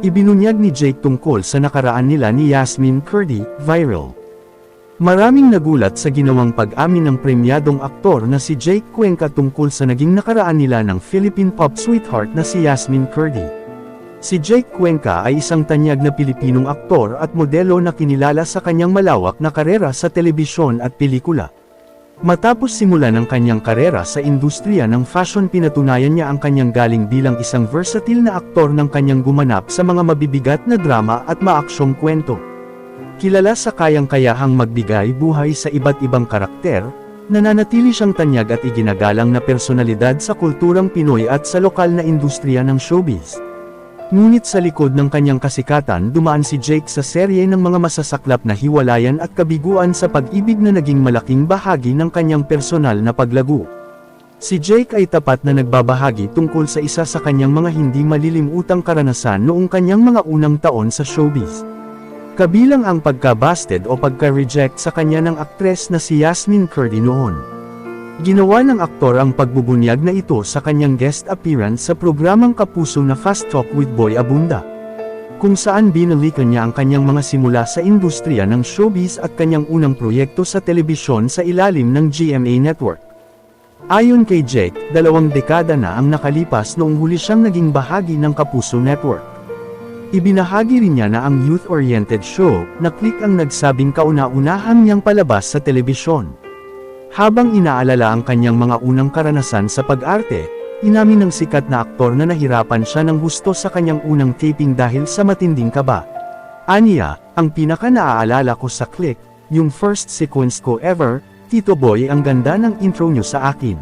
Ibinunyag ni Jake tungkol sa nakaraan nila ni Yasmin Curdy, viral. Maraming nagulat sa ginawang pag-amin ng premyadong aktor na si Jake Cuenca tungkol sa naging nakaraan nila ng Philippine pop sweetheart na si Yasmin Curdy. Si Jake Cuenca ay isang tanyag na Pilipinong aktor at modelo na kinilala sa kanyang malawak na karera sa telebisyon at pelikula. Matapos simulan ang kanyang karera sa industriya ng fashion, pinatunayan niya ang kanyang galing bilang isang versatile na aktor ng kanyang gumanap sa mga mabibigat na drama at maaksyong kwento. Kilala sa kayang-kayahang magbigay buhay sa iba't ibang karakter, nananatili siyang tanyag at iginagalang na personalidad sa kulturang Pinoy at sa lokal na industriya ng showbiz. Ngunit sa likod ng kanyang kasikatan, dumaan si Jake sa serye ng mga masasaklap na hiwalayan at kabiguan sa pag-ibig na naging malaking bahagi ng kanyang personal na paglago. Si Jake ay tapat na nagbabahagi tungkol sa isa sa kanyang mga hindi malilimutang karanasan noong kanyang mga unang taon sa showbiz. Kabilang ang pagka-busted o pagka-reject sa kanya ng aktres na si Yasmin Curdy noon. Ginawa ng aktor ang pagbubunyag na ito sa kanyang guest appearance sa programang Kapuso na Fast Talk with Boy Abunda, kung saan binalikan niya ang kanyang mga simula sa industriya ng showbiz at kanyang unang proyekto sa telebisyon sa ilalim ng GMA Network. Ayon kay Jake, 2 dekada na ang nakalipas noong huli siyang naging bahagi ng Kapuso Network. Ibinahagi rin niya na ang youth-oriented show na Click ang nagsabing kauna-unahan niyang palabas sa telebisyon. Habang inaalala ang kanyang mga unang karanasan sa pag-arte, inamin ng sikat na aktor na nahirapan siya ng husto sa kanyang unang taping dahil sa matinding kaba. Aniya, ang pinaka-naaalala ko sa Click, yung first sequence ko ever, Tito Boy, ang ganda ng intro niyo sa akin.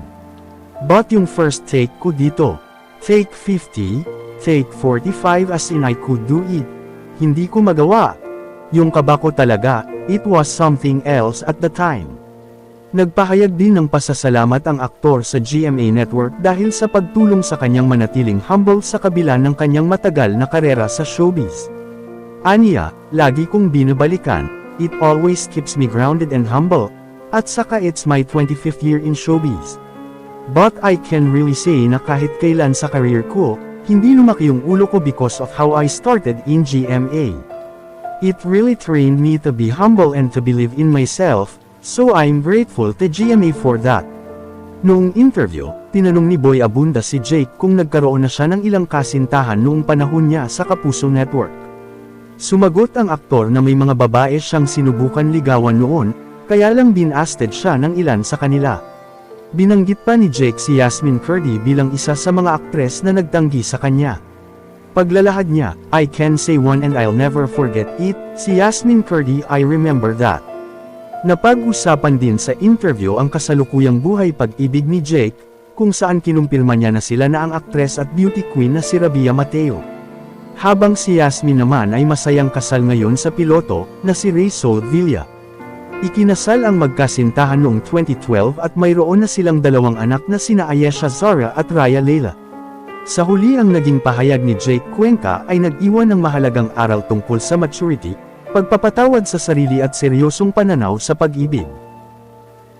But yung first take ko dito, take 50, take 45 as in I could do it. Hindi ko magawa. Yung kaba ko talaga, it was something else at the time. Nagpahayag din ng pasasalamat ang aktor sa GMA Network dahil sa pagtulong sa kanyang manatiling humble sa kabila ng kanyang matagal na karera sa showbiz. Aniya, lagi kong binabalikan, it always keeps me grounded and humble, at saka it's my 25th year in showbiz. But I can really say na kahit kailan sa career ko, hindi lumaki yung ulo ko because of how I started in GMA. It really trained me to be humble and to believe in myself, so I'm grateful to GMA for that. Noong interview, tinanong ni Boy Abunda si Jake kung nagkaroon na siya ng ilang kasintahan noong panahon niya sa Kapuso Network. Sumagot ang aktor na may mga babae siyang sinubukan ligawan noon, kaya lang binasted siya ng ilan sa kanila. Binanggit pa ni Jake si Yasmin Curdy bilang isa sa mga aktres na nagtanggi sa kanya. Paglalahad niya, I can say one and I'll never forget it, si Yasmin Curdy, I remember that. Napag-usapan din sa interview ang kasalukuyang buhay pag-ibig ni Jake, kung saan kinumpirma niya na sila na ang aktres at beauty queen na si Rabia Mateo. Habang si Yasmin naman ay masayang kasal ngayon sa piloto, na si Ray Soul Villa. Ikinasal ang magkasintahan noong 2012 at mayroon na silang 2 anak na sina Ayesha Zara at Raya Leila. Sa huli, ang naging pahayag ni Jake Cuenca ay nag-iwan ng mahalagang aral tungkol sa maturity, pagpapatawad sa sarili at seryosong pananaw sa pag-ibig.